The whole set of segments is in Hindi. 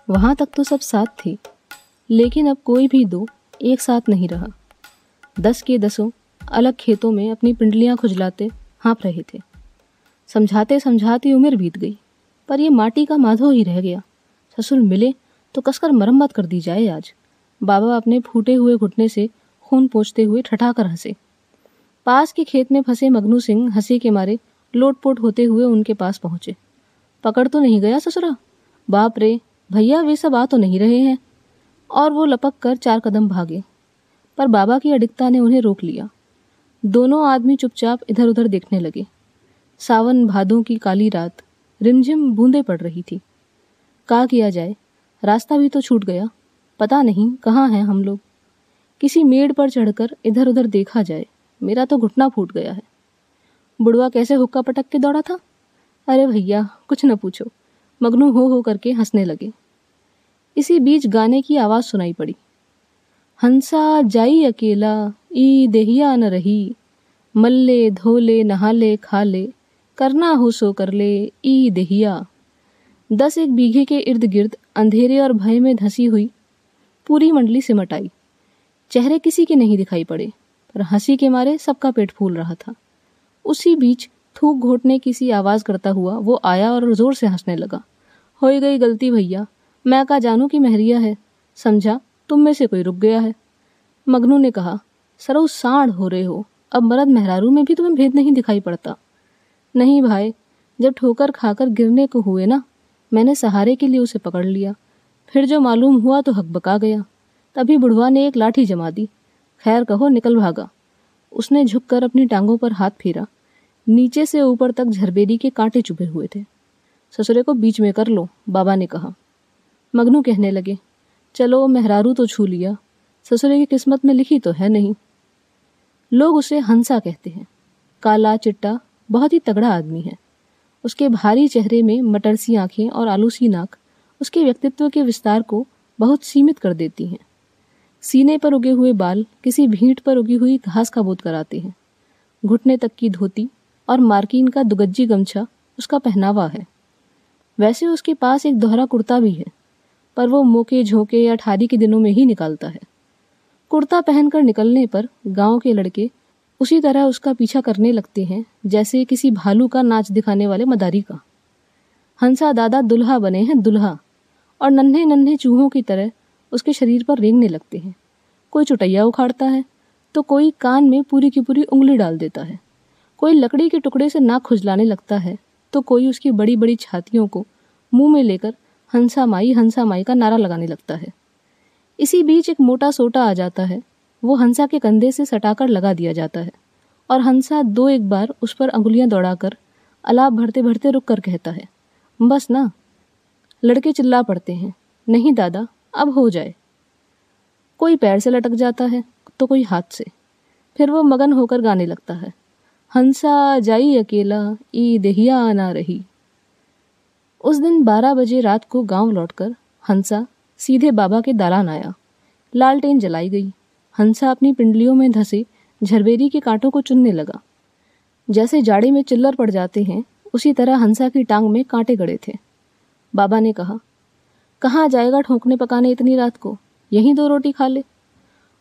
वहाँ तक तो सब साथ थे, लेकिन अब कोई भी दो एक साथ नहीं रहा। 10 के 10 अलग खेतों में अपनी पिंडलियाँ खुजलाते हाँफ रहे थे। समझाते समझाते उम्र बीत गई, पर ये माटी का माधो ही रह गया। ससुर मिले तो कसकर मरम्मत कर दी जाए आज। बाबा अपने फूटे हुए घुटने से खून पोंछते हुए ठठाकर हंसे। पास के खेत में फंसे मगनू सिंह हंसी के मारे लोटपोट होते हुए उनके पास पहुंचे। पकड़ तो नहीं गया ससुरा? बाप रे भैया, वे सब आ तो नहीं रहे हैं? और वो लपक कर 4 कदम भागे, पर बाबा की अडिगता ने उन्हें रोक लिया। दोनों आदमी चुपचाप इधर उधर देखने लगे। सावन भादों की काली रात, रिमझिम बूंदें पड़ रही थी। क्या किया जाए, रास्ता भी तो छूट गया। पता नहीं कहाँ हैं हम लोग। किसी मेड़ पर चढ़कर इधर उधर देखा जाए। मेरा तो घुटना फूट गया है। बुढ़वा कैसे हुक्का पटक के दौड़ा था? अरे भैया कुछ न पूछो। मगनू हो करके हंसने लगे। इसी बीच गाने की आवाज़ सुनाई पड़ी। हंसा जाई अकेला ई देहिया न रही, मल्ले धोले नहाले खाले, करना हो सो कर ले ई देहिया। 10 बीघे के इर्द गिर्द अंधेरे और भय में धंसी हुई पूरी मंडली सिमट आई। चेहरे किसी के नहीं दिखाई पड़े, पर हंसी के मारे सबका पेट फूल रहा था। उसी बीच थूक घोटने की सी आवाज़ करता हुआ वो आया और जोर से हंसने लगा। हो गई गलती भैया, मैं का जानू कि महरिया है, समझा तुम में से कोई रुक गया है। मगनू ने कहा, सरो साढ़ हो रहे हो, अब मर्द मेहरारू में भी तुम्हें भेद नहीं दिखाई पड़ता। नहीं भाई, जब ठोकर खाकर गिरने को हुए ना, मैंने सहारे के लिए उसे पकड़ लिया। फिर जो मालूम हुआ तो हकबका गया। तभी बुढ़वा ने एक लाठी जमा दी। खैर कहो निकल भागा। उसने झुककर अपनी टांगों पर हाथ फेरा। नीचे से ऊपर तक झरबेरी के कांटे चुभे हुए थे। ससुरे को बीच में कर लो, बाबा ने कहा। मगनू कहने लगे, चलो मेहरारू तो छू लिया, ससुरे की किस्मत में लिखी तो है नहीं। लोग उसे हंसा कहते हैं। काला चिट्टा, बहुत ही तगड़ा आदमी है। उसके भारी चेहरे में मटर सी आंखें और आलू सी नाक उसके व्यक्तित्व के विस्तार को बहुत सीमित कर देती हैं। सीने पर उगे हुए बाल किसी भींट पर उगी हुई घास का बोध कराते हैं। घुटने तक की धोती और मार्किन का दुगज्जी गमछा उसका पहनावा है। वैसे उसके पास एक दोहरा कुर्ता भी है, पर वो मोके झोंके या ठारी के दिनों में ही निकालता है। कुर्ता पहनकर निकलने पर गांव के लड़के उसी तरह उसका पीछा करने लगते हैं जैसे किसी भालू का नाच दिखाने वाले मदारी का। हंसा दादा दुल्हा बने हैं, दुल्हा, और नन्हे नन्हे चूहों की तरह उसके शरीर पर रेंगने लगते हैं। कोई चुटैया उखाड़ता है तो कोई कान में पूरी की पूरी उंगली डाल देता है। कोई लकड़ी के टुकड़े से नाक खुजलाने लगता है तो कोई उसकी बड़ी बड़ी छातियों को मुंह में लेकर हंसा माई का नारा लगाने लगता है। इसी बीच एक मोटा सोटा आ जाता है। वो हंसा के कंधे से सटाकर लगा दिया जाता है और हंसा 2-1 बार उस पर अंगुलियां दौड़ाकर अलाप भरते भरते रुक कर कहता है, बस ना। लड़के चिल्ला पड़ते हैं, नहीं दादा अब हो जाए। कोई पैर से लटक जाता है तो कोई हाथ से। फिर वो मगन होकर गाने लगता है, हंसा जाई अकेला ई देहिया आना रही। उस दिन 12 बजे रात को गांव लौटकर हंसा सीधे बाबा के दालान आया। लालटेन जलाई गई। हंसा अपनी पिंडलियों में धंसे झरबेरी के कांटों को चुनने लगा। जैसे जाड़े में चिल्लर पड़ जाते हैं, उसी तरह हंसा की टांग में कांटे गड़े थे। बाबा ने कहा, कहाँ जाएगा ठोंकने पकाने इतनी रात को, यहीं 2 रोटी खा ले।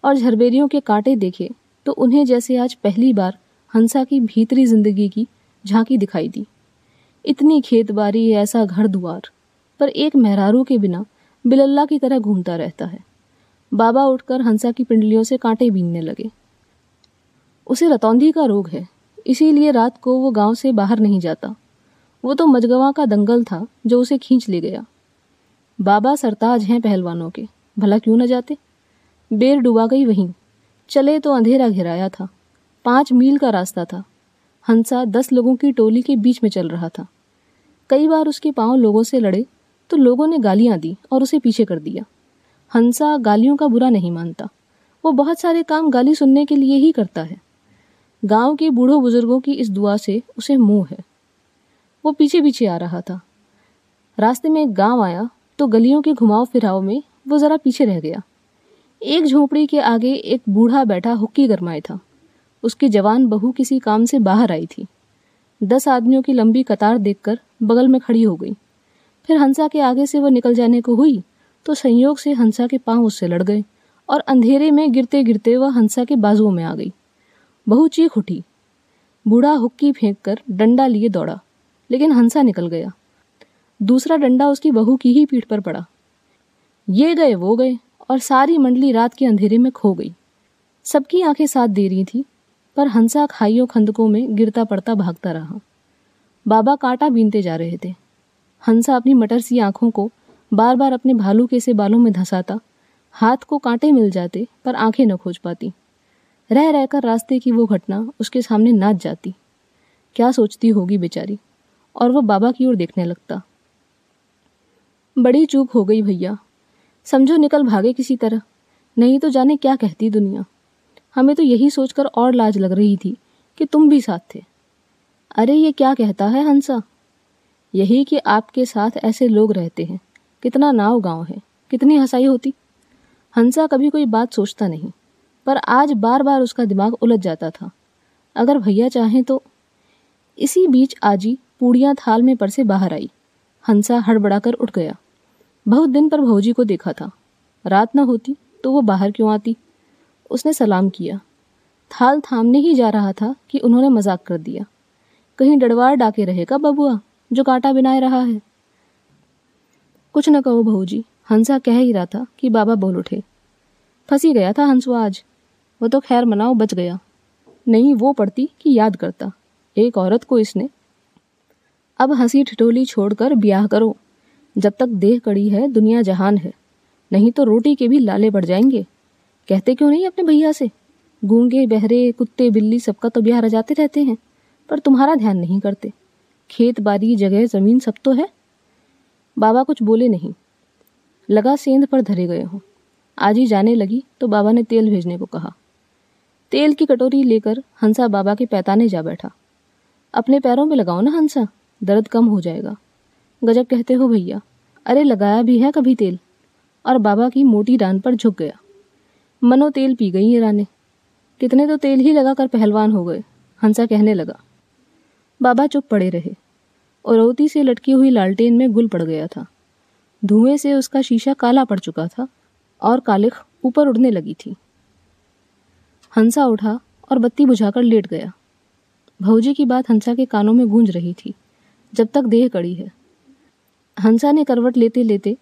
और झरबेरियों के कांटे देखे तो उन्हें जैसे आज पहली बार हंसा की भीतरी जिंदगी की झांकी दिखाई दी। इतनी खेतबाड़ी, ऐसा घर दुआर, पर एक मेहरारू के बिना बिलल्ला की तरह घूमता रहता है। बाबा उठकर हंसा की पिंडलियों से कांटे बीनने लगे। उसे रतौंधी का रोग है, इसीलिए रात को वो गांव से बाहर नहीं जाता। वो तो मजगवा का दंगल था जो उसे खींच ले गया। बाबा सरताज हैं पहलवानों के, भला क्यों न जाते। बेर डुबा गई वहीं। चले तो अंधेरा घिराया था। 5 मील का रास्ता था। हंसा 10 लोगों की टोली के बीच में चल रहा था। कई बार उसके पांव लोगों से लड़े तो लोगों ने गालियां दी और उसे पीछे कर दिया। हंसा गालियों का बुरा नहीं मानता। वो बहुत सारे काम गाली सुनने के लिए ही करता है। गांव के बूढ़ों बुजुर्गों की इस दुआ से उसे मोह है। वो पीछे पीछे आ रहा था। रास्ते में एक गांव आया तो गलियों के घुमाव फिराव में वो जरा पीछे रह गया। एक झोपड़ी के आगे एक बूढ़ा बैठा हुक्की गरमाए था। उसकी जवान बहू किसी काम से बाहर आई थी। 10 आदमियों की लंबी कतार देखकर बगल में खड़ी हो गई। फिर हंसा के आगे से वो निकल जाने को हुई तो संयोग से हंसा के पांव उससे लड़ गए और अंधेरे में गिरते गिरते वह हंसा के बाजुओं में आ गई। बहू चीख उठी। बूढ़ा हुक्की फेंक कर डंडा लिए दौड़ा, लेकिन हंसा निकल गया। दूसरा डंडा उसकी बहू की ही पीठ पर पड़ा। ये गए वो गए और सारी मंडली रात के अंधेरे में खो गई। सबकी आंखें साथ दे रही थी, पर हंसा खाइयों खंदकों में गिरता पड़ता भागता रहा। बाबा कांटा बीनते जा रहे थे। हंसा अपनी मटर सी आंखों को बार बार अपने भालू के से बालों में धंसाता। हाथ को कांटे मिल जाते पर आंखें न खोज पाती। रह रहकर रास्ते की वो घटना उसके सामने नाच जाती। क्या सोचती होगी बेचारी। और वह बाबा की ओर देखने लगता। बड़ी चूक हो गई भैया, समझो निकल भागे किसी तरह, नहीं तो जाने क्या कहती दुनिया। हमें तो यही सोचकर और लाज लग रही थी कि तुम भी साथ थे। अरे ये क्या कहता है हंसा? यही कि आपके साथ ऐसे लोग रहते हैं। कितना नाव गांव है, कितनी हंसाई होती। हंसा कभी कोई बात सोचता नहीं, पर आज बार बार उसका दिमाग उलझ जाता था। अगर भैया चाहें तो। इसी बीच आजी पूड़ियाँ थाल में परसे बाहर आई। हंसा हड़बड़ाकर उठ गया। बहुत दिन पर भौजी को देखा था। रात न होती तो वो बाहर क्यों आती। उसने सलाम किया। थाल थामने ही जा रहा था कि उन्होंने मजाक कर दिया। कहीं डडवार डाके रहेगा बबुआ जो कांटा बिनाए रहा है। कुछ न कहो भौजी, हंसा कह ही रहा था कि बाबा बोल उठे। फंसी गया था हंसुआ आज। वो तो खैर मनाओ बच गया। नहीं वो पड़ती कि याद करता। एक औरत को इसने। अब हंसी ठिठोली छोड़कर ब्याह करो। जब तक देह कड़ी है दुनिया जहान है, नहीं तो रोटी के भी लाले बढ़ जाएंगे। कहते क्यों नहीं अपने भैया से? गूंगे बहरे कुत्ते बिल्ली सबका तो ब्याह रजाते रहते हैं, पर तुम्हारा ध्यान नहीं करते। खेत बाड़ी जगह जमीन सब तो है। बाबा कुछ बोले नहीं। लगा सेंध पर धरे गए हों। आज ही जाने लगी तो बाबा ने तेल भेजने को कहा। तेल की कटोरी लेकर हंसा बाबा के पैताने जा बैठा। अपने पैरों में लगाओ ना हंसा, दर्द कम हो जाएगा। गजब कहते हो भैया। अरे लगाया भी है कभी तेल? और बाबा की मोटी डांड पर झुक गया। मनो तेल पी गई ये राने। कितने तो तेल ही लगाकर पहलवान हो गए, हंसा कहने लगा। बाबा चुप पड़े रहे। औरौती से लटकी हुई लालटेन में गुल पड़ गया था। धुएं से उसका शीशा काला पड़ चुका था और कालिख ऊपर उड़ने लगी थी। हंसा उठा और बत्ती बुझाकर लेट गया। भौजी की बात हंसा के कानों में गूंज रही थी। जब तक देह कड़ी है। हंसा ने करवट लेते लेते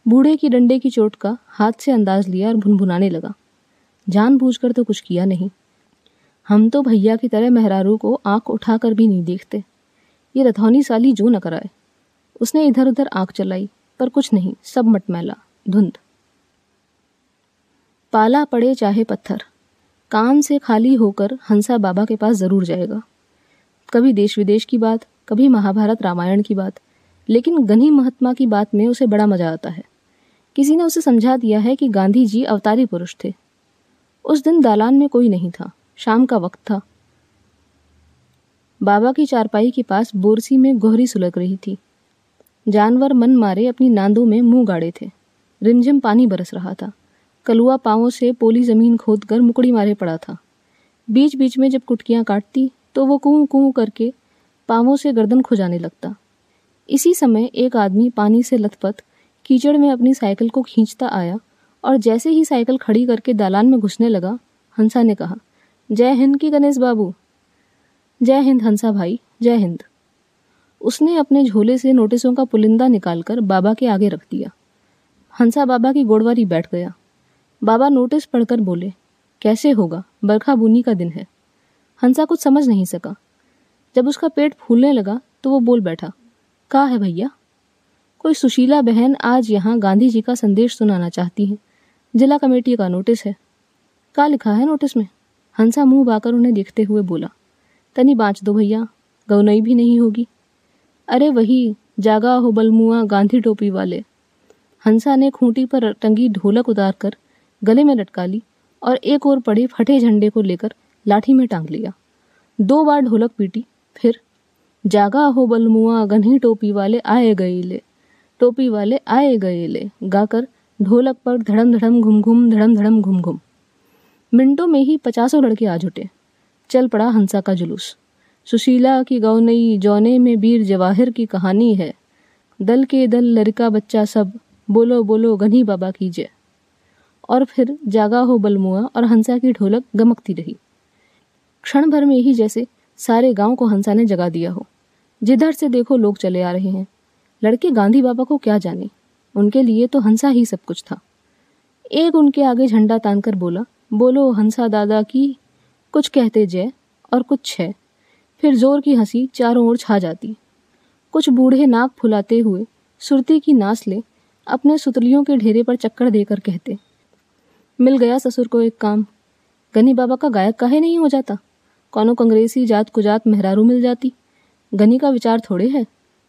बूढ़े की डंडे की चोट का हाथ से अंदाज लिया और भुनभुनाने लगा। जानबूझकर तो कुछ किया नहीं। हम तो भैया की तरह मेहरारू को आंख उठाकर भी नहीं देखते। ये रथौनी साली जो न कराए। उसने इधर उधर आंख चलाई, पर कुछ नहीं, सब मटमैला धुंध। पाला पड़े चाहे पत्थर, काम से खाली होकर हंसा बाबा के पास जरूर जाएगा। कभी देश विदेश की बात, कभी महाभारत रामायण की बात, लेकिन गनी महात्मा की बात में उसे बड़ा मजा आता है। किसी ने उसे समझा दिया है कि गांधी जी अवतारी पुरुष थे। उस दिन दालान में कोई नहीं था। शाम का वक्त था। बाबा की चारपाई के पास बोरसी में गोहरी सुलग रही थी। जानवर मन मारे अपनी नांदों में मुंह गाड़े थे। रिमझिम पानी बरस रहा था। कलुआ पांवों से पोली जमीन खोदकर मुकड़ी मारे पड़ा था। बीच बीच में जब कुटकियां काटती तो वो कूं कूं करके पांवों से गर्दन खुजाने लगता। इसी समय एक आदमी पानी से लथपथ कीचड़ में अपनी साइकिल को खींचता आया और जैसे ही साइकिल खड़ी करके दालान में घुसने लगा, हंसा ने कहा, जय हिंद की गणेश बाबू। जय हिंद हंसा भाई, जय हिंद। उसने अपने झोले से नोटिसों का पुलिंदा निकालकर बाबा के आगे रख दिया। हंसा बाबा की गोड़वारी बैठ गया। बाबा नोटिस पढ़कर बोले, कैसे होगा, बरखा बूनी का दिन है। हंसा कुछ समझ नहीं सका। जब उसका पेट फूलने लगा तो वो बोल बैठा, का है भैया? कोई सुशीला बहन आज यहाँ गांधी जी का संदेश सुनाना चाहती है। जिला कमेटी का नोटिस है। का लिखा है नोटिस में? हंसा मुंह बाकर उन्हें देखते हुए बोला, तनी बाँच दो भैया, गौनई भी नहीं होगी। अरे वही जागा हो बलमुआ गांधी टोपी वाले। हंसा ने खूंटी पर टंगी ढोलक उतार कर गले में लटका ली और एक ओर पड़े फटे झंडे को लेकर लाठी में टांग लिया। 2 बार ढोलक पीटी, फिर जागा हो बलमुआ गन्ही टोपी वाले आए गए ले, टोपी वाले आए गए ले गाकर ढोलक पर धड़म धड़म घुम घुम धड़म धड़म घुम घुम। मिनटों में ही 50 लड़के आ जुटे। चल पड़ा हंसा का जुलूस। सुशीला की गौनई जौने में वीर जवाहिर की कहानी है। दल के दल लड़का बच्चा सब बोलो बोलो गनी बाबा की जय। और फिर जागा हो बलमुआ और हंसा की ढोलक गमकती रही। क्षण भर में ही जैसे सारे गांव को हंसा ने जगा दिया हो। जिधर से देखो लोग चले आ रहे हैं। लड़के गांधी बाबा को क्या जाने, उनके लिए तो हंसा ही सब कुछ था। एक उनके आगे झंडा तानकर बोला, बोलो हंसा दादा की, कुछ कहते जय और कुछ छह। फिर जोर की हंसी चारों ओर छा जाती। कुछ बूढ़े नाक फुलाते हुए सुरती की नास ले अपने सुतलियों के ढेरे पर चक्कर देकर कहते, मिल गया ससुर को एक काम। गनी बाबा का गायक काहे नहीं हो जाता? कौनो कांग्रेसी जात कुजात मेहरारू मिल जाती। गनी का विचार थोड़े है,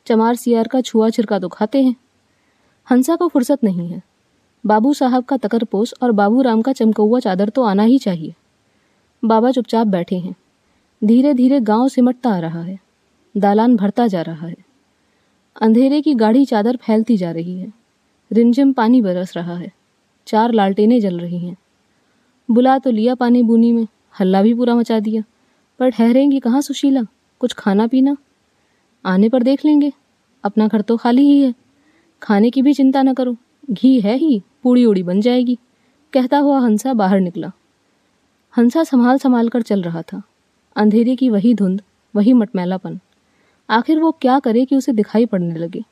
चमार सियार का छुआ छिरका तो खाते हैं। हंसा को फुर्सत नहीं है। बाबू साहब का तकरपोस और बाबू राम का चमकौआ चादर तो आना ही चाहिए। बाबा चुपचाप बैठे हैं। धीरे धीरे गांव सिमटता आ रहा है। दालान भरता जा रहा है। अंधेरे की गाढ़ी चादर फैलती जा रही है। रिमझिम पानी बरस रहा है। 4 लालटेनें जल रही हैं। बुला तो लिया पानी बूनी में, हल्ला भी पूरा मचा दिया, पर ठहरेंगी कहाँ सुशीला? कुछ खाना पीना आने पर देख लेंगे, अपना घर तो खाली ही है। खाने की भी चिंता न करो, घी है ही, पूड़ी उड़ी बन जाएगी, कहता हुआ हंसा बाहर निकला। हंसा संभाल संभाल कर चल रहा था। अंधेरे की वही धुंध, वही मटमैलापन। आखिर वो क्या करे कि उसे दिखाई पड़ने लगे।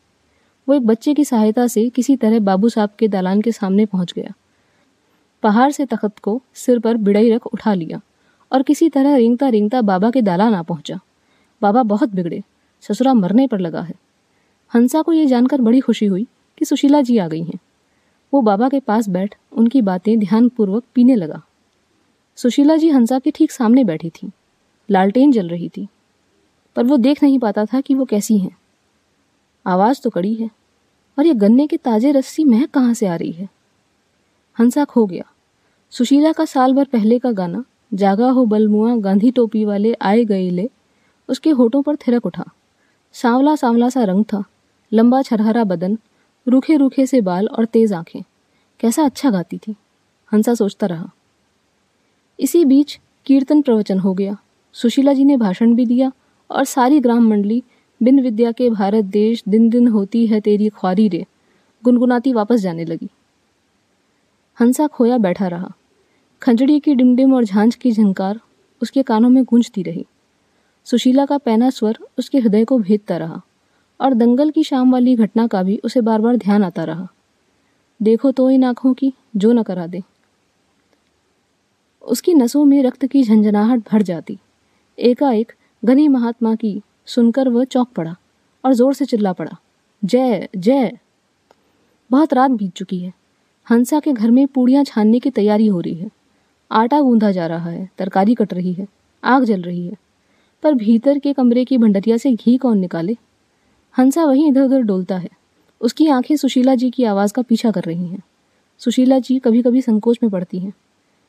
वो एक बच्चे की सहायता से किसी तरह बाबू साहब के दालान के सामने पहुंच गया। पहाड़ से तख्त को सिर पर बिड़ई रख उठा लिया और किसी तरह रेंगता रेंगता बाबा के दालान आ पहुंचा। बाबा बहुत बिगड़े, ससुरा मरने पर लगा है। हंसा को ये जानकर बड़ी खुशी हुई कि सुशीला जी आ गई हैं। वो बाबा के पास बैठ उनकी बातें ध्यानपूर्वक पीने लगा। सुशीला जी हंसा के ठीक सामने बैठी थी। लालटेन जल रही थी, पर वो देख नहीं पाता था कि वो कैसी हैं। आवाज़ तो कड़ी है, और ये गन्ने के ताजे रस सी महक कहाँ से आ रही है? हंसा खो गया। सुशीला का साल भर पहले का गाना, जागा हो बलमुआ गांधी टोपी वाले आए गए ले, उसके होठों पर थिरक उठा। सांवला सांवला सा रंग था, लंबा छरहरा बदन, रूखे रूखे से बाल और तेज आंखें। कैसा अच्छा गाती थी, हंसा सोचता रहा। इसी बीच कीर्तन प्रवचन हो गया। सुशीला जी ने भाषण भी दिया और सारी ग्राम मंडली बिन विद्या के भारत देश दिन दिन होती है तेरी ख्वारी रे गुनगुनाती वापस जाने लगी। हंसा खोया बैठा रहा। खंजड़ी की डिमडिम और झांझ की झंकार उसके कानों में गूंजती रही। सुशीला का पैना स्वर उसके हृदय को भेदता रहा और दंगल की शाम वाली घटना का भी उसे बार बार ध्यान आता रहा। देखो तो इन आंखों की जो न करा दे। उसकी नसों में रक्त की झंझनाहट भर जाती। एकाएक गनी महात्मा की सुनकर वह चौंक पड़ा और जोर से चिल्ला पड़ा, जय जय। बहुत रात बीत चुकी है। हंसा के घर में पूड़ियाँ छानने की तैयारी हो रही है। आटा गूंधा जा रहा है, तरकारी कट रही है, आग जल रही है, पर भीतर के कमरे की भंडरिया से घी कौन निकाले? हंसा वहीं इधर उधर डोलता है। उसकी आंखें सुशीला जी की आवाज़ का पीछा कर रही हैं। सुशीला जी कभी कभी संकोच में पड़ती हैं,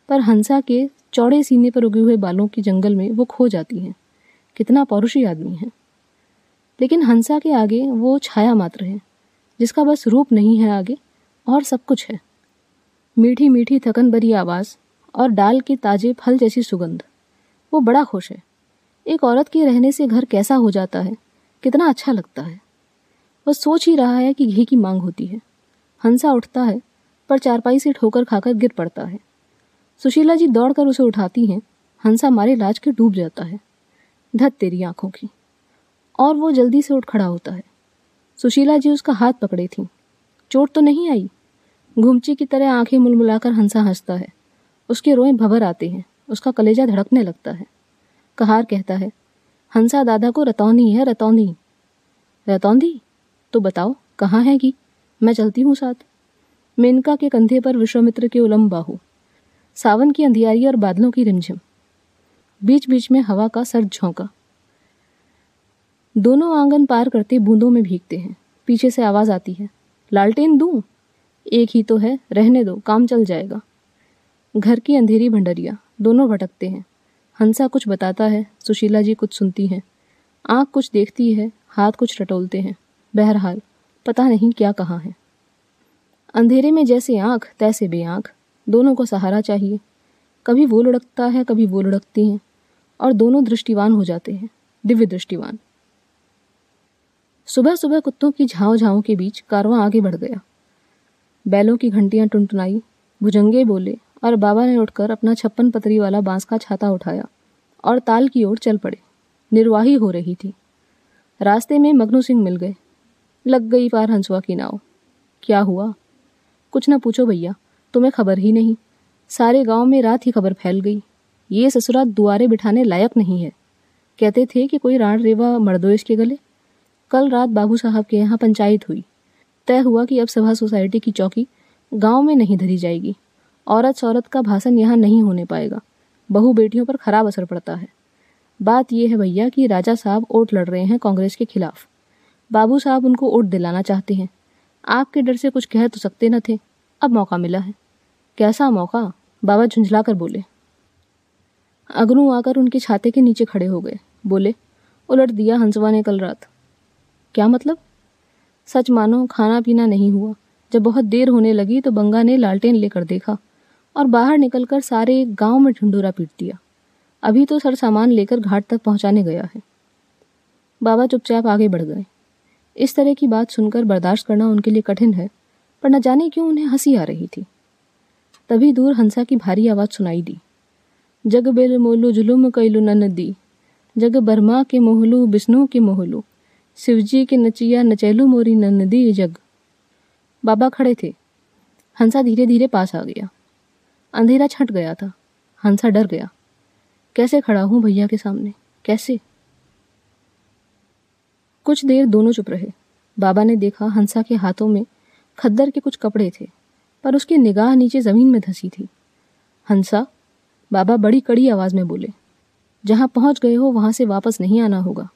पर हंसा के चौड़े सीने पर उगे हुए बालों के जंगल में वो खो जाती हैं। कितना पौरुषी आदमी है। लेकिन हंसा के आगे वो छाया मात्र है, जिसका बस रूप नहीं है आगे, और सब कुछ है। मीठी मीठी थकन भरी आवाज़ और डाल के ताजे फल जैसी सुगंध। वो बड़ा खुश है। एक औरत के रहने से घर कैसा हो जाता है, कितना अच्छा लगता है। वह सोच ही रहा है कि घी की मांग होती है। हंसा उठता है, पर चारपाई से ठोकर खाकर गिर पड़ता है। सुशीला जी दौड़कर उसे उठाती हैं। हंसा मारे लाज के डूब जाता है। धत तेरी आंखों की। और वो जल्दी से उठ खड़ा होता है। सुशीला जी उसका हाथ पकड़े थीं। चोट तो नहीं आई? घुमची की तरह आंखें मुलमुलाकर हंसा हंसता है। उसके रोए भभर आते हैं। उसका कलेजा धड़कने लगता है। कहार कहता है, हंसा दादा को रतौंधी है, रतौंधी। रतौंधी? तो बताओ कहाँ है घी? मैं चलती हूँ साथ। मेनका के कंधे पर विश्वामित्र के उलम बाहु। सावन की अंधियारी और बादलों की रिमझिम। बीच बीच में हवा का सर्द झोंका। दोनों आंगन पार करते बूंदों में भीगते हैं। पीछे से आवाज आती है, लालटेन दूं? एक ही तो है, रहने दो, काम चल जाएगा। घर की अंधेरी भंडरिया, दोनों भटकते हैं। हंसा कुछ बताता है, सुशीला जी कुछ सुनती हैं। आँख कुछ देखती है, हाथ कुछ टटोलते हैं। बहरहाल पता नहीं क्या कहाँ है। अंधेरे में जैसे आँख तैसे बेआँख, दोनों को सहारा चाहिए। कभी वो लुढ़कता है, कभी वो लुढ़कती हैं, और दोनों दृष्टिवान हो जाते हैं, दिव्य दृष्टिवान। सुबह सुबह कुत्तों की झाँव झाँव के बीच कारवां आगे बढ़ गया। बैलों की घंटियां टुनटुनाई, भुजंगे बोले और बाबा ने उठकर अपना 56 पतरी वाला बांस का छाता उठाया और ताल की ओर चल पड़े। निर्वाही हो रही थी। रास्ते में मगनू सिंह मिल गए। लग गई पार हंसुआ की नाव। क्या हुआ? कुछ न पूछो भैया, तुम्हें खबर ही नहीं। सारे गांव में रात ही खबर फैल गई। ये ससुरा दुआरे बिठाने लायक नहीं है। कहते थे कि कोई राण रेवा मर दो इसके गले। कल रात बाबू साहब के यहाँ पंचायत हुई। तय हुआ कि अब सभा सोसाइटी की चौकी गांव में नहीं धरी जाएगी। औरत सौरत का भाषण यहाँ नहीं होने पाएगा। बहू बेटियों पर खराब असर पड़ता है। बात यह है भैया कि राजा साहब वोट लड़ रहे हैं कांग्रेस के खिलाफ। बाबू साहब उनको वोट दिलाना चाहते हैं। आपके डर से कुछ कह तो सकते न थे, अब मौका मिला है। कैसा मौका? बाबा झुंझला कर बोले। अगनू आकर उनके छाते के नीचे खड़े हो गए। बोले, उलट दिया हंसवा ने कल रात। क्या मतलब? सच मानो खाना पीना नहीं हुआ। जब बहुत देर होने लगी तो बंगा ने लालटेन लेकर देखा और बाहर निकलकर सारे गांव में ढिंडोरा पीट दिया। अभी तो सर सामान लेकर घाट तक पहुंचाने गया है। बाबा चुपचाप आगे बढ़ गए। इस तरह की बात सुनकर बर्दाश्त करना उनके लिए कठिन है, पर न जाने क्यों उन्हें हंसी आ रही थी। तभी दूर हंसा की भारी आवाज सुनाई दी। जग बेल मोलू जुलुम कैलू नदी, जग बर्मा के मोहलू विष्णु के मोहलू, शिवजी के नचिया नचैलू मोरी नदी जग। बाबा खड़े थे। हंसा धीरे धीरे पास आ गया। अंधेरा छंट गया था। हंसा डर गया। कैसे खड़ा हूं भैया के सामने, कैसे? कुछ देर दोनों चुप रहे। बाबा ने देखा हंसा के हाथों में खद्दर के कुछ कपड़े थे, पर उसकी निगाह नीचे जमीन में धंसी थी। हंसा, बाबा बड़ी कड़ी आवाज में बोले, जहां पहुंच गए हो वहां से वापस नहीं आना होगा।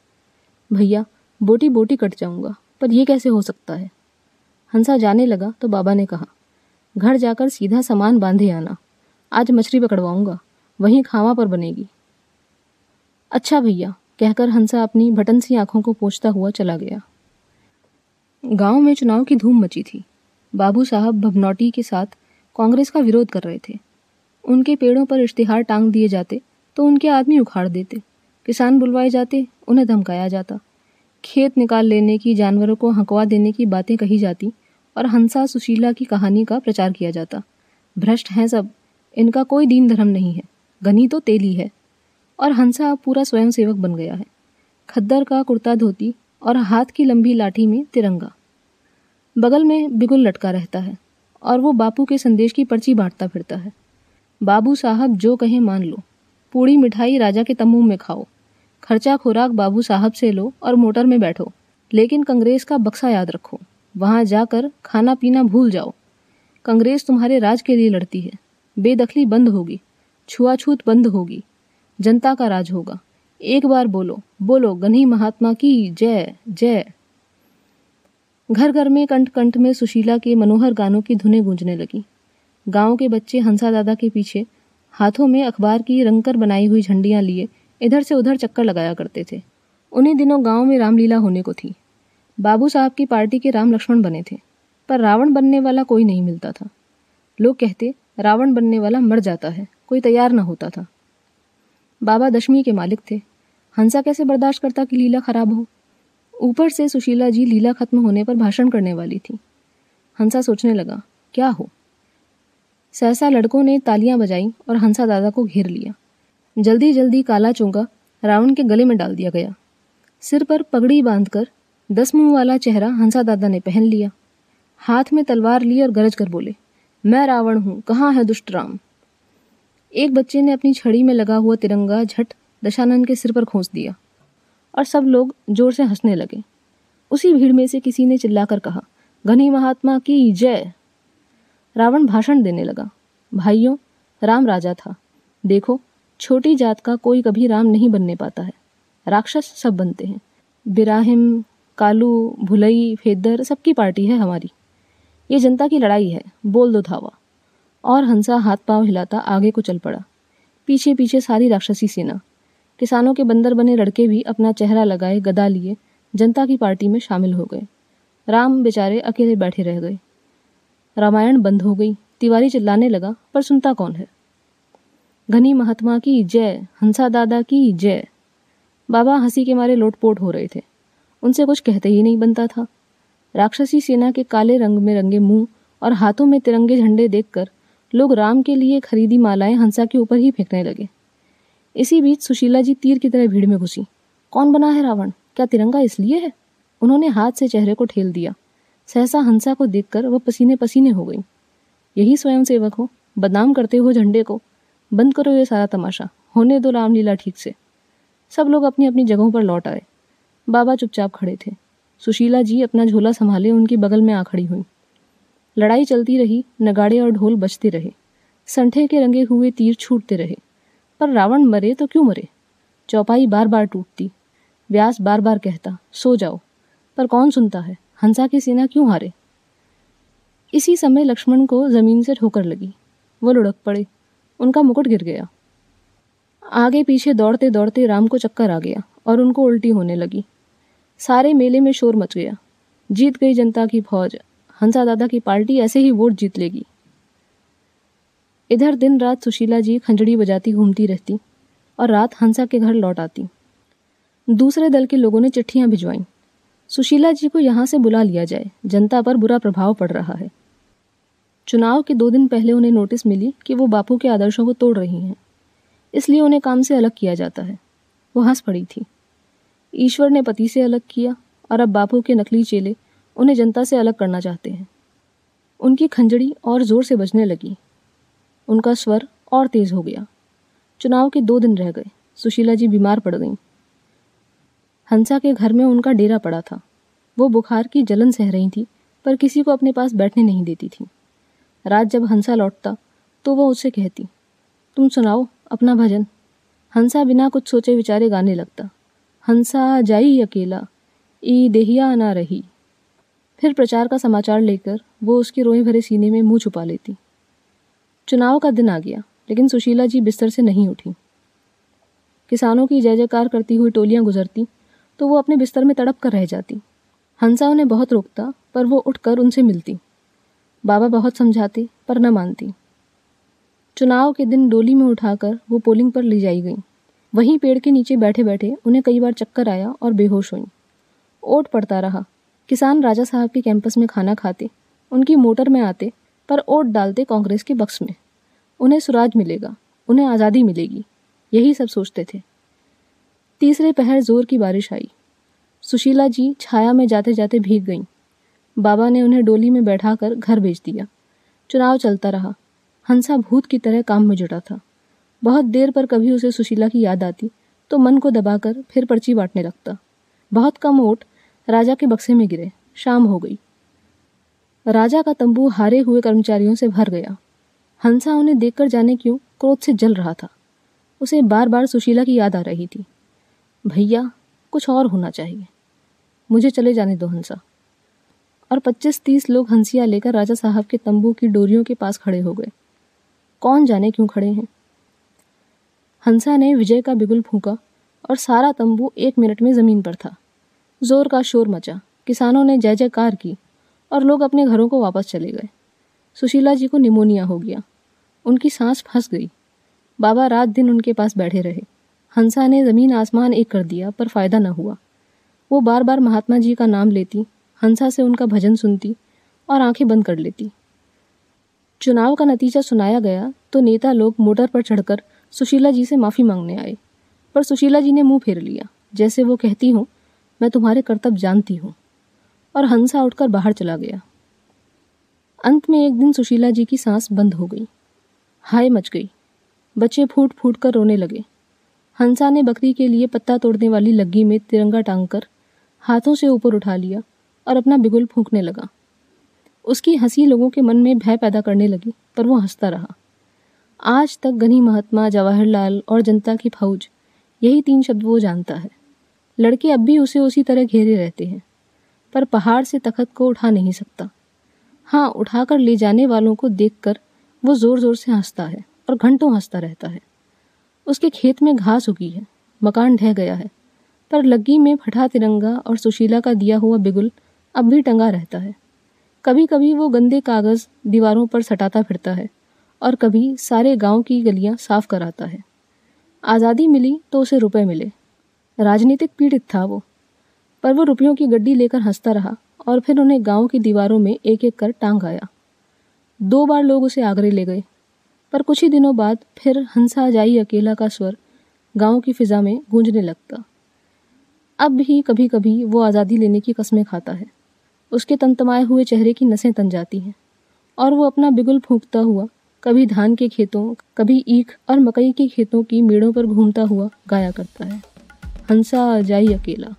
भैया, बोटी बोटी कट जाऊंगा, पर यह कैसे हो सकता है? हंसा जाने लगा तो बाबा ने कहा, घर जाकर सीधा सामान बांधे आना। आज मछली पकड़वाऊंगा, वहीं खावा पर बनेगी। अच्छा भैया, कहकर हंसा अपनी भटन सी आंखों को पोंछता हुआ चला गया। गांव में चुनाव की धूम मची थी। बाबू साहब भभनौटी के साथ कांग्रेस का विरोध कर रहे थे। उनके पेड़ों पर इश्तिहार टांग दिए जाते तो उनके आदमी उखाड़ देते। किसान बुलवाए जाते, उन्हें धमकाया जाता। खेत निकाल लेने की, जानवरों को हंकवा देने की बातें कही जाती और हंसा सुशीला की कहानी का प्रचार किया जाता। भ्रष्ट हैं सब, इनका कोई दीन धर्म नहीं है, गनी तो तेली है। और हंसा अब पूरा स्वयंसेवक बन गया है। खद्दर का कुर्ता धोती और हाथ की लंबी लाठी में तिरंगा। बगल में बिगुल लटका रहता है और वो बापू के संदेश की पर्ची बांटता फिरता है। बाबू साहब जो कहें मान लो। पूड़ी मिठाई राजा के तम्बू में खाओ। खर्चा खुराक बाबू साहब से लो और मोटर में बैठो, लेकिन कांग्रेस का बक्सा याद रखो। वहां जाकर खाना पीना भूल जाओ। कांग्रेस तुम्हारे राज के लिए लड़ती है। बेदखली बंद होगी, छुआछूत बंद होगी, जनता का राज होगा। एक बार बोलो, बोलो गन्ही महात्मा की जय जय। घर घर में कंठ कंठ में सुशीला के मनोहर गानों की धुनें गूंजने लगी। गांव के बच्चे हंसा दादा के पीछे हाथों में अखबार की रंगकर बनाई हुई झंडियां लिए इधर से उधर चक्कर लगाया करते थे। उन्हीं दिनों गांव में रामलीला होने को थी। बाबू साहब की पार्टी के राम लक्ष्मण बने थे, पर रावण बनने वाला कोई नहीं मिलता था। लोग कहते रावण बनने वाला मर जाता है, कोई तैयार न होता था। बाबा दशमी के मालिक थे। हंसा कैसे बर्दाश्त करता कि लीला खराब हो। ऊपर से सुशीला जी लीला खत्म होने पर भाषण करने वाली थी। हंसा सोचने लगा, क्या हो। सहसा लड़कों ने तालियां बजाई और हंसा दादा को घेर लिया। जल्दी जल्दी काला चोंगा रावण के गले में डाल दिया गया। सिर पर पगड़ी बांधकर 10 मुंह वाला चेहरा हंसा दादा ने पहन लिया। हाथ में तलवार ली और गरज कर बोले, मैं रावण हूं, कहाँ है दुष्ट राम। एक बच्चे ने अपनी छड़ी में लगा हुआ तिरंगा झट दशानंद के सिर पर खोस दिया और सब लोग जोर से हंसने लगे। उसी भीड़ में से किसी ने चिल्लाकर कहा, गनी महात्मा की जय। रावण भाषण देने लगा, भाइयों, राम राजा था। देखो, छोटी जात का कोई कभी राम नहीं बनने पाता है। राक्षस सब बनते हैं। बिराहिम, कालू, भुलई, फेदर सबकी पार्टी है हमारी। ये जनता की लड़ाई है, बोल दो धावा। और हंसा हाथ पांव हिलाता आगे को चल पड़ा। पीछे पीछे सारी राक्षसी सेना। किसानों के बंदर बने लड़के भी अपना चेहरा लगाए गदा लिए जनता की पार्टी में शामिल हो गए। राम बेचारे अकेले बैठे रह गए। रामायण बंद हो गई। तिवारी चिल्लाने लगा, पर सुनता कौन है। घनी महात्मा की जय, हंसा दादा की जय। बाबा हंसी के मारे लोटपोट हो रहे थे। उनसे कुछ कहते ही नहीं बनता था। राक्षसी सेना के काले रंग में रंगे मुंह और हाथों में तिरंगे झंडे देखकर लोग राम के लिए खरीदी मालाएं हंसा के ऊपर ही फेंकने लगे। इसी बीच सुशीला जी तीर की तरह भीड़ में घुसी। कौन बना है रावण? क्या तिरंगा इसलिए है? उन्होंने हाथ से चेहरे को ठेल दिया। सहसा हंसा को देखकर वह पसीने पसीने हो गई। यही स्वयंसेवक हो? बदनाम करते हो झंडे को। बंद करो ये सारा तमाशा, होने दो रामलीला ठीक से। सब लोग अपनी अपनी जगहों पर लौट आए। बाबा चुपचाप खड़े थे। सुशीला जी अपना झोला संभाले उनकी बगल में आ खड़ी हुई। लड़ाई चलती रही, नगाड़े और ढोल बजते रहे, संठे के रंगे हुए तीर छूटते रहे। पर रावण मरे तो क्यों मरे? चौपाई बार बार टूटती, व्यास बार बार कहता सो जाओ, पर कौन सुनता है? हंसा की सेना क्यों हारे? इसी समय लक्ष्मण को जमीन से ठोकर लगी। वो लुढ़क पड़े, उनका मुकुट गिर गया। आगे पीछे दौड़ते दौड़ते राम को चक्कर आ गया और उनको उल्टी होने लगी। सारे मेले में शोर मच गया। जीत गई जनता की फौज, हंसा दादा की पार्टी ऐसे ही वोट जीत लेगी। इधर दिन रात सुशीला जी खंजड़ी बजाती घूमती रहती और रात हंसा के घर लौट आती। दूसरे दल के लोगों ने चिट्ठियां भिजवाईं। सुशीला जी को यहाँ से बुला लिया जाए, जनता पर बुरा प्रभाव पड़ रहा है। चुनाव के 2 दिन पहले उन्हें नोटिस मिली कि वो बापू के आदर्शों को तोड़ रही हैं, इसलिए उन्हें काम से अलग किया जाता है। वो हंस पड़ी थी। ईश्वर ने पति से अलग किया और अब बापू के नकली चेले उन्हें जनता से अलग करना चाहते हैं। उनकी खंजड़ी और जोर से बजने लगी। उनका स्वर और तेज हो गया। चुनाव के 2 दिन रह गए। सुशीला जी बीमार पड़ गईं। हंसा के घर में उनका डेरा पड़ा था। वो बुखार की जलन सह रही थी, पर किसी को अपने पास बैठने नहीं देती थी। रात जब हंसा लौटता तो वह उससे कहती, तुम सुनाओ अपना भजन। हंसा बिना कुछ सोचे विचारे गाने लगता, हंसा जाई अकेला, ई देहिया ना रही। फिर प्रचार का समाचार लेकर वो उसके रोए भरे सीने में मुंह छुपा लेती। चुनाव का दिन आ गया, लेकिन सुशीला जी बिस्तर से नहीं उठी। किसानों की जय जयकार करती हुई टोलियां गुजरती तो वो अपने बिस्तर में तड़प कर रह जाती। हंसा उन्हें बहुत रोकता, पर वो उठकर उनसे मिलती। बाबा बहुत समझाते, पर न मानती। चुनाव के दिन डोली में उठाकर वो पोलिंग पर ले जाई गई। वहीं पेड़ के नीचे बैठे बैठे उन्हें कई बार चक्कर आया और बेहोश हुई। ओट पड़ता रहा। किसान राजा साहब के कैंपस में खाना खाते, उनकी मोटर में आते, पर ओट डालते कांग्रेस के बक्स में। उन्हें सुराज मिलेगा, उन्हें आज़ादी मिलेगी, यही सब सोचते थे। तीसरे पहर जोर की बारिश आई। सुशीला जी छाया में जाते जाते भीग गईं। बाबा ने उन्हें डोली में बैठाकर घर भेज दिया। चुनाव चलता रहा। हंसा भूत की तरह काम में जुटा था। बहुत देर पर कभी उसे सुशीला की याद आती तो मन को दबाकर फिर पर्ची बांटने लगता। बहुत कम वोट राजा के बक्से में गिरे। शाम हो गई। राजा का तंबू हारे हुए कर्मचारियों से भर गया। हंसा उन्हें देखकर जाने क्यों क्रोध से जल रहा था। उसे बार बार सुशीला की याद आ रही थी। भैया, कुछ और होना चाहिए, मुझे चले जाने दो हंसा। और 25-30 लोग हंसिया लेकर राजा साहब के तंबू की डोरियों के पास खड़े हो गए। कौन जाने क्यों खड़े हैं। हंसा ने विजय का बिगुल फूंका और सारा तंबू 1 मिनट में जमीन पर था। जोर का शोर मचा। किसानों ने जय जयकार की और लोग अपने घरों को वापस चले गए। सुशीला जी को निमोनिया हो गया। उनकी सांस फंस गई। बाबा रात दिन उनके पास बैठे रहे। हंसा ने ज़मीन आसमान एक कर दिया, पर फायदा न हुआ। वो बार बार महात्मा जी का नाम लेती, हंसा से उनका भजन सुनती और आंखें बंद कर लेती। चुनाव का नतीजा सुनाया गया तो नेता लोग मोटर पर चढ़कर सुशीला जी से माफ़ी मांगने आए, पर सुशीला जी ने मुंह फेर लिया, जैसे वो कहती हूँ, मैं तुम्हारे कर्तव्य जानती हूँ, और हंसा उठकर बाहर चला गया। अंत में एक दिन सुशीला जी की सांस बंद हो गई। हाय मच गई। बच्चे फूट फूट कर रोने लगे। हंसा ने बकरी के लिए पत्ता तोड़ने वाली लग्गी में तिरंगा टांगकर हाथों से ऊपर उठा लिया और अपना बिगुल फूंकने लगा। उसकी हंसी लोगों के मन में भय पैदा करने लगी, पर वो हंसता रहा। आज तक गनी महात्मा, जवाहरलाल और जनता की फौज, यही 3 शब्द वो जानता है। लड़के अब भी उसे उसी तरह घेरे रहते हैं, पर पहाड़ से तख्त को उठा नहीं सकता। हाँ, उठाकर ले जाने वालों को देखकर वो जोर जोर से हंसता है और घंटों हंसता रहता है। उसके खेत में घास उगी है, मकान ढह गया है, पर लग्गी में फटा तिरंगा और सुशीला का दिया हुआ बिगुल अब भी टंगा रहता है। कभी कभी वो गंदे कागज़ दीवारों पर सटाता फिरता है और कभी सारे गांव की गलियां साफ कराता है। आज़ादी मिली तो उसे रुपए मिले। राजनीतिक पीड़ित था वो, पर वो रुपयों की गड्डी लेकर हंसता रहा और फिर उन्हें गांव की दीवारों में एक एक कर टांग आया। 2 बार लोग उसे आगरे ले गए, पर कुछ ही दिनों बाद फिर हंसा जाई अकेला का स्वर गांव की फिजा में गूंजने लगता। अब भी कभी कभी वो आज़ादी लेने की कस्में खाता है। उसके तमतमाए हुए चेहरे की नसें तन जाती हैं और वो अपना बिगुल फूंकता हुआ कभी धान के खेतों, कभी ईख और मकई के खेतों की मेड़ों पर घूमता हुआ गाया करता है, हंसा जाई अकेला।